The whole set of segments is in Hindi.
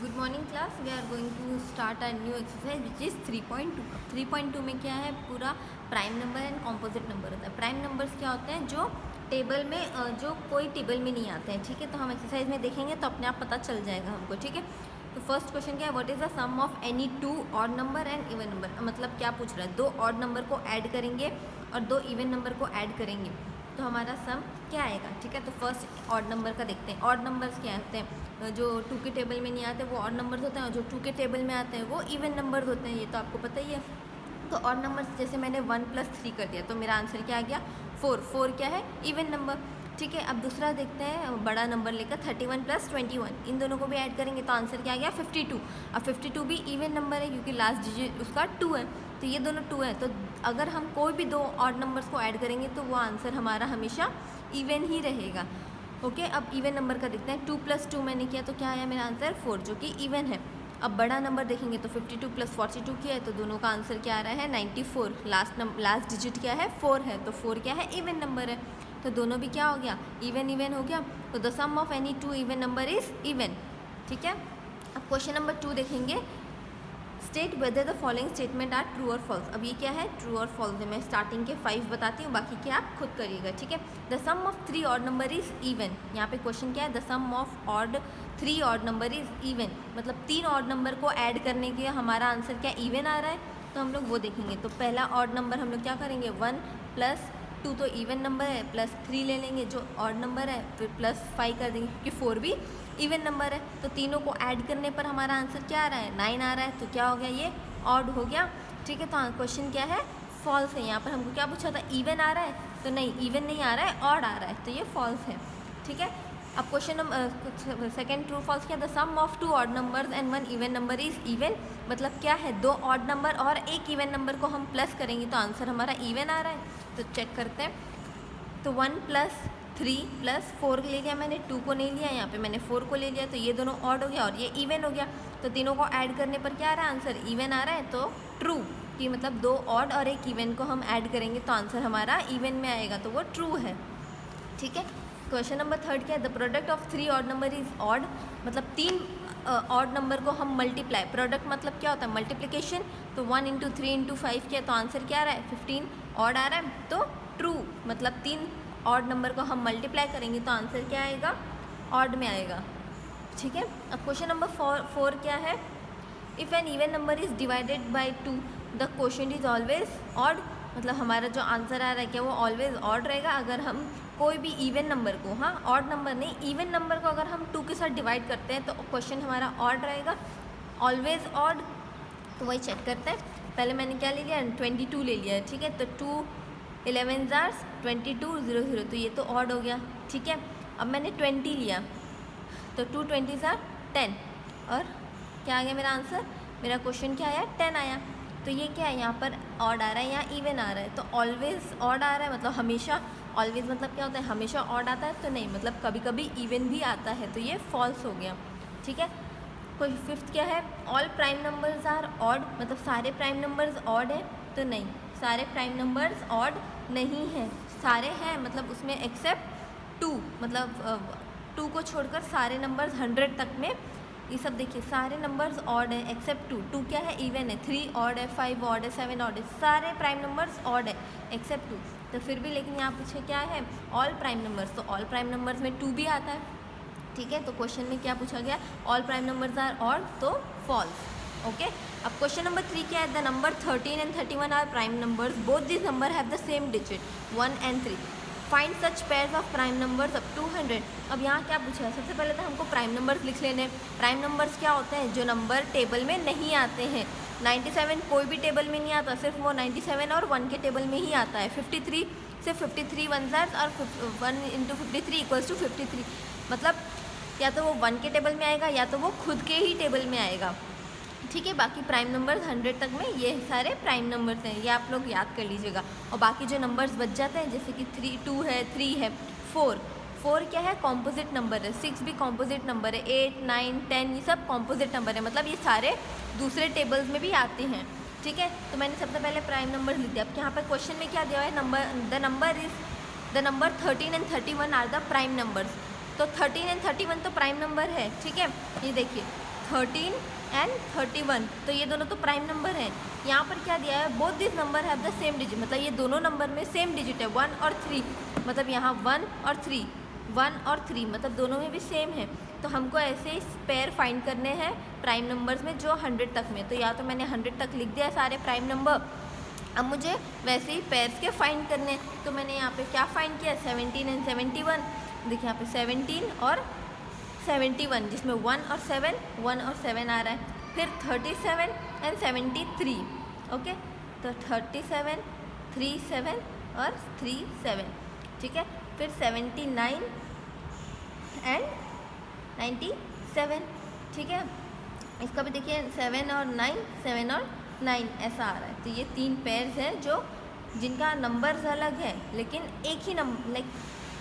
Good morning class. We are going to start a new exercise which is 3.2। 3.2 में क्या है, पूरा prime number and composite number होता है। प्राइम नंबर्स क्या होते हैं, जो टेबल में जो कोई टेबल में नहीं आते हैं। ठीक है, तो हम एक्सरसाइज में देखेंगे तो अपने आप पता चल जाएगा हमको। ठीक है, तो फर्स्ट क्वेश्चन क्या है, what is the sum of any two odd number and even number. मतलब क्या पूछ रहा है, दो ऑड नंबर को ऐड करेंगे और दो इवन नंबर को ऐड करेंगे तो हमारा सम क्या आएगा। ठीक है, तो फर्स्ट ऑड नंबर का देखते हैं। ऑड नंबर्स क्या होते हैं, जो 2 के टेबल में नहीं आते वो ऑड नंबर्स होते हैं, और जो 2 के टेबल में आते हैं वो इवन नंबर्स होते हैं। ये तो आपको पता ही है। तो ऑड नंबर्स जैसे मैंने 1 + 3 कर दिया तो मेरा आंसर क्या आ गया, 4। 4 क्या है, इवन नंबर। ठीक है, अब दूसरा देखते हैं बड़ा नंबर लेकर 31 + 21। इन दोनों को भी ऐड करेंगे तो आंसर क्या आ गया, 52। अब 52 भी इवन नंबर है क्योंकि लास्ट डिजिट उसका 2 है, तो ये दोनों 2 है। तो अगर हम कोई भी दो ऑड नंबर्स को ऐड करेंगे तो वो आंसर हमारा हमेशा इवन ही रहेगा। ओके, अब इवन नंबर का देखते हैं। 2 + 2 मैंने किया तो क्या आया मेरा आंसर, 4, जो कि इवन है। अब बड़ा नंबर देखेंगे तो 52 + 42 किया है तो दोनों का आंसर क्या आ रहा है, 94। लास्ट डिजिट क्या है, 4 है, तो 4 क्या है, इवन नंबर है। तो दोनों भी क्या हो गया, इवन हो गया। तो the sum of any two even number is even. ठीक है, अब क्वेश्चन नंबर 2 देखेंगे। State whether the following statement are true और फॉल्स। अब ये क्या है, ट्रू और फॉल्स है। मैं स्टार्टिंग के 5 बताती हूँ, बाकी क्या आप खुद करिएगा। ठीक है, the sum of 3 odd number is even. यहाँ पे क्वेश्चन क्या है, the sum of 3 odd number is even, मतलब 3 ऑड नंबर को ऐड करने के हमारा आंसर क्या इवन आ रहा है, तो हम लोग वो देखेंगे। तो पहला ऑड नंबर हम लोग क्या करेंगे, 1 + 2 तो इवन नंबर है, +3 ले लेंगे जो ऑड नंबर है, फिर +5 कर देंगे क्योंकि 4 भी इवन नंबर है। तो तीनों को ऐड करने पर हमारा आंसर क्या आ रहा है, 9 आ रहा है। तो क्या हो गया, ये ऑड हो गया। ठीक है, तो क्वेश्चन क्या है, फॉल्स है। यहाँ पर हमको क्या पूछा था, इवन आ रहा है, तो नहीं, इवन नहीं आ रहा है, ऑड आ रहा है, तो ये फॉल्स है। ठीक है, अब question number second true false क्या, the sum of 2 odd numbers and 1 even number is even. मतलब क्या है, 2 ऑड नंबर और एक इवन नंबर को हम प्लस करेंगे तो आंसर हमारा इवन आ रहा है। तो चेक करते हैं। तो 1 + 3 + 4 ले लिया मैंने, 2 को नहीं लिया, यहाँ पे मैंने 4 को ले लिया, तो ये दोनों ऑड हो गया और ये इवन हो गया। तो तीनों को ऐड करने पर क्या आ रहा है, आंसर इवन आ रहा है। तो ट्रू, कि मतलब 2 ऑड और एक इवन को हम ऐड करेंगे तो आंसर हमारा इवन में आएगा, तो वो ट्रू है। ठीक है, क्वेश्चन नंबर 3 क्या है, the product of 3 odd number is odd. मतलब 3 ऑड नंबर को हम मल्टीप्लाई, प्रोडक्ट मतलब क्या होता है, मल्टीप्लिकेशन। तो 1 × 3 × 5 किया तो आंसर क्या आ रहा है, 15 ऑड आ रहा है, तो ट्रू। मतलब 3 ऑड नंबर को हम मल्टीप्लाई करेंगे तो आंसर क्या आएगा, ऑड में आएगा। ठीक है, अब क्वेश्चन नंबर 4 क्या है, if an even number is divided by 2 the quotient is always odd. मतलब हमारा जो आंसर आ रहा है क्या वो ऑलवेज ऑड रहेगा। अगर हम कोई भी इवन नंबर को, हाँ ऑड नंबर नहीं, इवन नंबर को अगर हम 2 के साथ डिवाइड करते हैं तो क्वेश्चन हमारा ऑड रहेगा, ऑलवेज ऑड। तो वही चेक करते हैं। पहले मैंने क्या ले लिया, 22 ले लिया है। ठीक है, तो 2 11 * 22 0 0, तो ये तो ऑड हो गया। ठीक है, अब मैंने 20 लिया तो 2 × 20 = 10 और क्या आ गया मेरा आंसर, मेरा क्वेश्चन क्या आया, 10 आया। तो ये क्या है, यहाँ पर ऑड आ रहा है, यहाँ इवन आ रहा है। तो ऑलवेज ऑड आ रहा है, मतलब हमेशा, ऑलवेज मतलब क्या होता है, हमेशा ऑड आता है, तो नहीं, मतलब कभी कभी इवन भी आता है, तो ये फॉल्स हो गया। ठीक है, कोई 5th क्या है, all prime numbers are odd. मतलब सारे प्राइम नंबर्स ऑड है, तो नहीं, सारे प्राइम नंबर्स ऑड नहीं हैं। सारे हैं मतलब उसमें एक्सेप्ट 2, मतलब 2 को छोड़कर सारे नंबर्स 100 तक में, ये सब देखिए सारे नंबर्स ऑड है एक्सेप्ट 2। 2 क्या है, इवन है, 3 ऑड है, 5 ऑड है, 7 ऑड है, सारे प्राइम नंबर्स ऑड है एक्सेप्ट 2। तो फिर भी लेकिन यहाँ पूछे क्या है, ऑल प्राइम नंबर्स, तो ऑल प्राइम नंबर्स में 2 भी आता है। ठीक है, तो क्वेश्चन में क्या पूछा गया, all prime numbers are odd, तो फॉल्स। ओके, अब क्वेश्चन नंबर 3 क्या है, the number 13 and 31 are prime numbers, both this number have the same digit 1 and 3, find such pairs of prime numbers up to 100। अब यहाँ क्या पूछा है, सबसे पहले तो हमको प्राइम नंबर्स लिख लेने। प्राइम नंबर्स क्या होते हैं, जो नंबर टेबल में नहीं आते हैं। 97 कोई भी टेबल में नहीं आता, सिर्फ वो 97 और 1 के टेबल में ही आता है। 53 सिर्फ 53 1 ज़ार और 1 × 53 = 53। मतलब या तो वो 1 के टेबल में आएगा या तो वो खुद के ही टेबल में आएगा। ठीक है, बाकी प्राइम नंबर्स 100 तक में ये सारे प्राइम नंबर्स हैं, ये आप लोग याद कर लीजिएगा। और बाकी जो नंबर्स बच जाते हैं, जैसे कि 2 है, 3 है, 4 क्या है, कॉम्पोजिट नंबर है। 6 भी कॉम्पोजिट नंबर है, 8 9 10 ये सब कॉम्पोजिट नंबर है, मतलब ये सारे दूसरे टेबल्स में भी आते हैं। ठीक है, तो मैंने सबसे पहले प्राइम नंबर लिख दिया। अब यहाँ पर क्वेश्चन में क्या दिया हुआ है, the number 13 and 31 are the prime numbers. तो 13 and 31 तो प्राइम नंबर है। ठीक है, ये देखिए 13 एंड 31, तो ये दोनों तो प्राइम नंबर हैं। यहाँ पर क्या दिया है, both this number have the same digit, मतलब ये दोनों नंबर में सेम डिजिट है 1 और 3, मतलब यहाँ 1 और 3, 1 और 3 मतलब दोनों में भी सेम है। तो हमको ऐसे ही पेयर फाइंड करने हैं प्राइम नंबर्स में जो 100 तक में, तो या तो मैंने 100 तक लिख दिया सारे प्राइम नंबर, अब मुझे वैसे ही पेयर्स के फाइंड करने हैं। तो मैंने यहाँ पे क्या फाइंड किया, 17 एंड 71, देखिए यहाँ पे 17 और 71 जिसमें 1 और 7 आ रहा है। फिर 37 एंड 73, ओके, तो 37, 37 और 37, ठीक है। फिर 79 एंड 97, ठीक है। इसका भी देखिए 7 और 9, 7 और 9 ऐसा आ रहा है। तो ये 3 पेयर्स हैं जो जिनका नंबर्स अलग है लेकिन एक ही नंबर, लाइक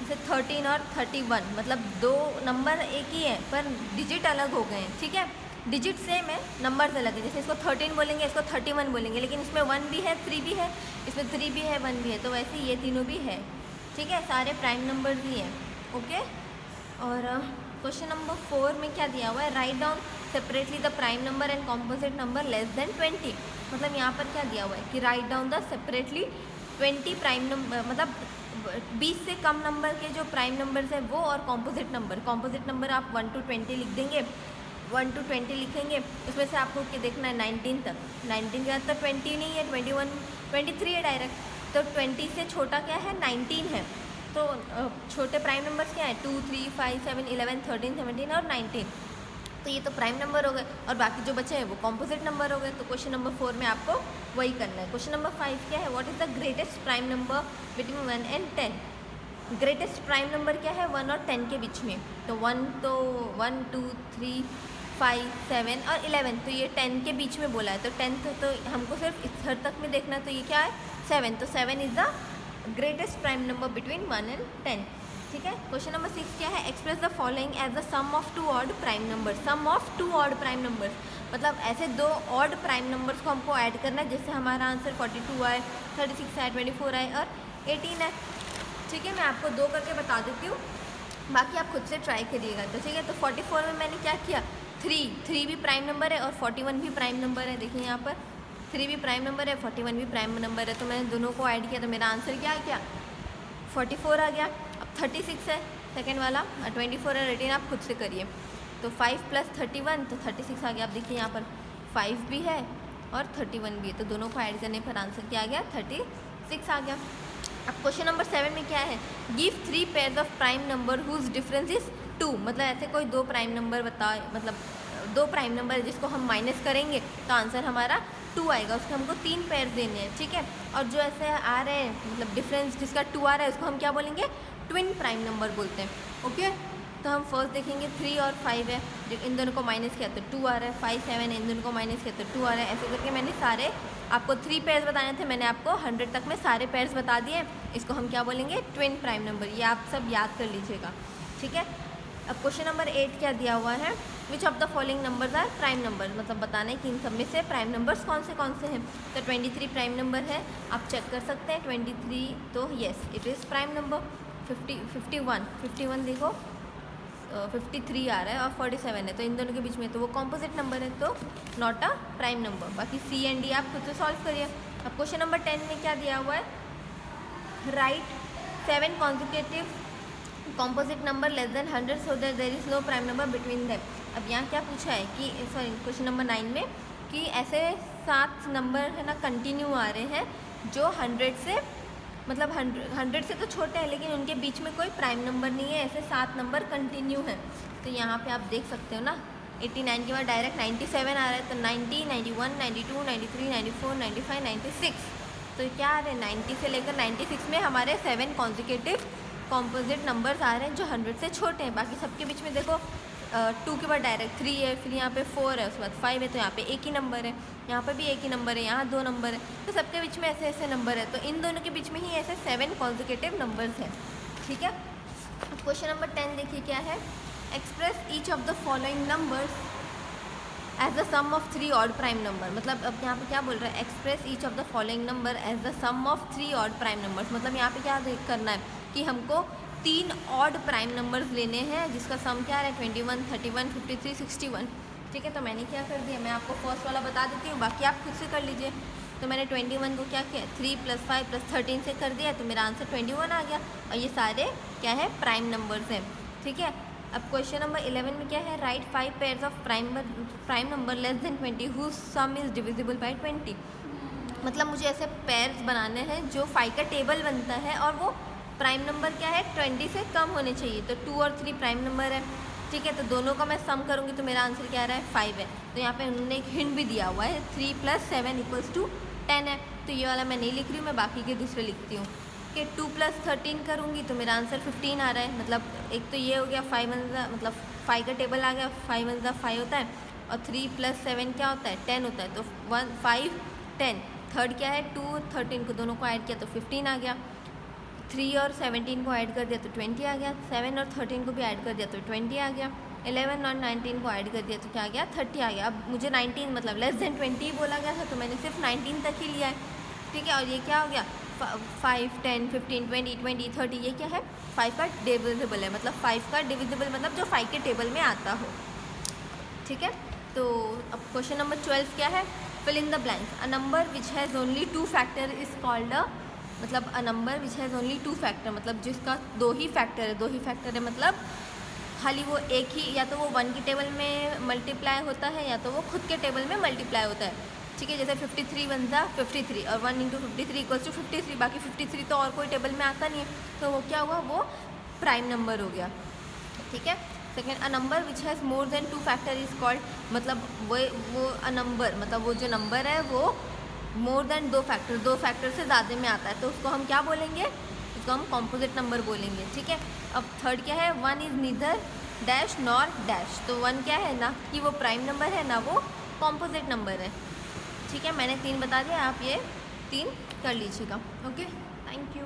जैसे 13 और 31 मतलब 2 नंबर एक ही है पर डिजिट अलग हो गए हैं, ठीक है। डिजिट सेम है, नंबर्स अलग है। जैसे इसको 13 बोलेंगे, इसको 31 बोलेंगे, लेकिन इसमें 1 भी है, 3 भी है, इसमें 3 भी है, 1 भी है, तो वैसे ये तीनों भी है, ठीक है। सारे प्राइम नंबर्स ही हैं, ओके। और क्वेश्चन नंबर 4 में क्या दिया हुआ है, write down separately the prime number and composite number less than 20, मतलब यहाँ पर क्या दिया हुआ है कि write down the separately 20 prime number, मतलब 20 से कम नंबर के जो प्राइम नंबर्स है वो, और कॉम्पोजिट नंबर आप 1 to 20 लिख देंगे, 1 to 20 लिखेंगे, उसमें से आपको क्या देखना है 19 तक, 19 के बाद तो 20 नहीं है, 21, 23 है डायरेक्ट, तो 20 से छोटा क्या है 19 है। तो छोटे प्राइम नंबर्स क्या है 2, 3, 5, 7, 11, 13, 17 और 19, तो ये तो प्राइम नंबर हो गए, और बाकी जो बचे हैं वो कॉम्पोजिट नंबर हो गए। तो क्वेश्चन नंबर 4 में आपको वही करना है। क्वेश्चन नंबर 5 क्या है, what is the greatest prime number between 1 and 10। Greatest prime number क्या है 1 और 10 के बीच में, तो 1 2 3 5 7 और 11, तो ये 10 के बीच में बोला है, तो 10 तो हमको सिर्फ इस हर तक में देखना है, तो ये क्या है 7, तो 7 is the greatest prime number between 1 and 10, ठीक है। क्वेश्चन नंबर 6 क्या है, express the following as the sum of 2 odd prime numbers. Sum of 2 odd prime numbers मतलब ऐसे 2 ऑड प्राइम नंबर्स को हमको ऐड करना है, जिससे हमारा आंसर 42 आए, 36 आए, 24 आए और 18 है, ठीक है। मैं आपको 2 करके बता देती हूँ, बाकी आप खुद से ट्राई करिएगा, तो ठीक है। तो 44 में मैंने क्या किया, 3 भी प्राइम नंबर है और 41 भी प्राइम नंबर है, देखिए यहाँ पर 3 भी प्राइम नंबर है, 41 भी प्राइम नंबर है, तो मैंने दोनों को ऐड किया, तो मेरा आंसर क्या आ गया 44 आ गया। अब 36 है सेकेंड वाला, 24 और 18 आप खुद से करिए, तो 5 + 31 तो 36 आ गया। आप देखिए यहाँ पर 5 भी है और 31 भी है, तो दोनों को ऐड करने पर आंसर क्या आ गया 36 आ गया। अब क्वेश्चन नंबर 7 में क्या है, give 3 pairs of prime number whose difference is 2, मतलब ऐसे कोई 2 प्राइम नंबर बताए, मतलब 2 प्राइम नंबर है जिसको हम माइनस करेंगे तो आंसर हमारा 2 आएगा, उसके हमको 3 पेयर देने हैं, ठीक है। और जो ऐसे आ रहे हैं मतलब डिफरेंस जिसका 2 आ रहा है उसको हम क्या बोलेंगे, ट्विन प्राइम नंबर बोलते हैं, ओके। तो हम फर्स्ट देखेंगे 3 और 5 है, जो इन दोनों को माइनस किया तो 2 आ रहा है, 5 7 है, इन दोनों को माइनस किया तो 2 आ रहा है। ऐसे करके मैंने सारे आपको 3 पेयर्स बताने थे, मैंने आपको 100 तक में सारे पेयर्स बता दिए, इसको हम क्या बोलेंगे ट्विन प्राइम नंबर, ये आप सब याद कर लीजिएगा, ठीक है। अब क्वेश्चन नंबर 8 क्या दिया हुआ है, which of the following numbers are prime number, मतलब बताना है कि इन सब में से प्राइम नंबर्स कौन से हैं। तो 23 प्राइम नंबर है, आप चेक कर सकते हैं 23, तो yes it is prime number. 51 देखो 53 आ रहा है और 47 है, तो इन दोनों के बीच में तो वो कॉम्पोजिट नंबर है, तो नॉट अ प्राइम नंबर। बाकी C एंड D आप खुद से सॉल्व करिए। अब क्वेश्चन नंबर 10 में क्या दिया हुआ है, write 7 consecutive composite number less than 100 so that there is no prime number between them. अब यहाँ क्या पूछा है कि सॉरी क्वेश्चन नंबर 9 में कि ऐसे 7 नंबर है ना कंटिन्यू आ रहे हैं जो 100 से मतलब 100 से तो छोटे हैं लेकिन उनके बीच में कोई प्राइम नंबर नहीं है, ऐसे 7 नंबर कंटिन्यू हैं। तो यहाँ पे आप देख सकते हो ना 89 के बाद डायरेक्ट 97 आ रहा है, तो 90, 91, 92, 93, 94, 95, 96, तो क्या आ रहे हैं 90 से लेकर 96 में हमारे 7 कॉन्जिक्यूटिव कॉम्पोजिट नंबर्स आ रहे हैं जो 100 से छोटे हैं। बाकी सबके बीच में देखो 2 के बाद डायरेक्ट 3 है, फिर यहाँ पे 4 है, उसके बाद 5 है, तो यहाँ पे एक ही नंबर है, यहाँ पे भी एक ही नंबर है, यहाँ 2 नंबर है, तो सबके बीच में ऐसे ऐसे नंबर है, तो इन दोनों के बीच में ही ऐसे 7 कॉन्जिक्यूटिव नंबर्स हैं, ठीक है। क्वेश्चन नंबर 10 देखिए क्या है, express each of the following numbers as the sum of 3 odd prime number, मतलब अब यहाँ पे क्या बोल रहा है, express each of the following number as the sum of 3 odd prime numbers, मतलब यहाँ पे क्या करना है कि हमको 3 ऑड प्राइम नंबर्स लेने हैं जिसका सम क्या है 21, 31, 53, 61, ठीक है, तो मैंने क्या कर दिया, मैं आपको फर्स्ट वाला बता देती हूँ, बाकी आप खुद से कर लीजिए। तो मैंने 21 को क्या किया, 3 + 5 + 13 से कर दिया, तो मेरा आंसर 21 आ गया। और ये सारे क्या है, प्राइम नंबर्स हैं। ठीक है, अब क्वेश्चन नंबर 11 में क्या है, write 5 pairs of prime number less than 20 whose sum is divisible by 20। मतलब मुझे ऐसे पेयर्स बनाने हैं जो 5 का टेबल बनता है और वो प्राइम नंबर क्या है, 20 से कम होने चाहिए। तो 2 और 3 प्राइम नंबर है। ठीक है, तो दोनों का मैं सम करूँगी तो मेरा आंसर क्या आ रहा है, 5 है। तो यहाँ पे उन्होंने एक हिंट भी दिया हुआ है, 3 + 7 = 10 है। तो ये वाला मैं नहीं लिख रही हूँ, मैं बाकी के दूसरे लिखती हूँ कि 2 + 13 करूँगी तो मेरा आंसर 15 आ रहा है। मतलब एक तो ये हो गया 5 मतलब 5 का टेबल आ गया, 5 × 5 होता है, और 3 + 7 क्या होता है, 10 होता है। तो 1 5 10, थर्ड क्या है, 2 13 को दोनों को ऐड किया तो 15 आ गया। 3 और 17 को ऐड कर दिया तो 20 आ गया। 7 और 13 को भी ऐड कर दिया तो 20 आ गया। 11 और 19 को ऐड कर दिया तो क्या आ गया, 30 आ गया। अब मुझे 19 मतलब लेस देन 20 बोला गया था, तो मैंने सिर्फ 19 तक ही लिया है। ठीक है, और ये क्या हो गया, 5 10 15 20 20 30, ये क्या है, 5 का डिविजिबल है। मतलब 5 का डिविजिबल मतलब जो 5 के टेबल में आता हो। ठीक है, तो अब क्वेश्चन नंबर 12 क्या है, fill in the blanks. A number which has only 2 factor is called a, मतलब a number which has only 2 factor, मतलब जिसका 2 ही फैक्टर है। 2 ही फैक्टर है मतलब खाली वो एक ही, या तो वो 1 के टेबल में मल्टीप्लाई होता है या तो वो खुद के टेबल में मल्टीप्लाई होता है। ठीक है, जैसे 53 × 1 = 53 और 1 × 53 = 53। बाकी 53 तो और कोई टेबल में आता नहीं है, तो वो क्या हुआ, वो प्राइम नंबर हो गया। ठीक है, second, a number which has more than 2 factor is called, मतलब वो अ नंबर, मतलब वो जो नंबर है वो मोर देन 2 फैक्टर से ज़्यादा में आता है, तो उसको हम क्या बोलेंगे, उसको हम कॉम्पोजिट नंबर बोलेंगे। ठीक है, अब थर्ड क्या है, 1 is neither dash nor dash. तो 1 क्या है, ना कि वो प्राइम नंबर है ना वो कॉम्पोजिट नंबर है। ठीक है, मैंने 3 बता दिया, आप ये 3 कर लीजिएगा। Okay, thank you.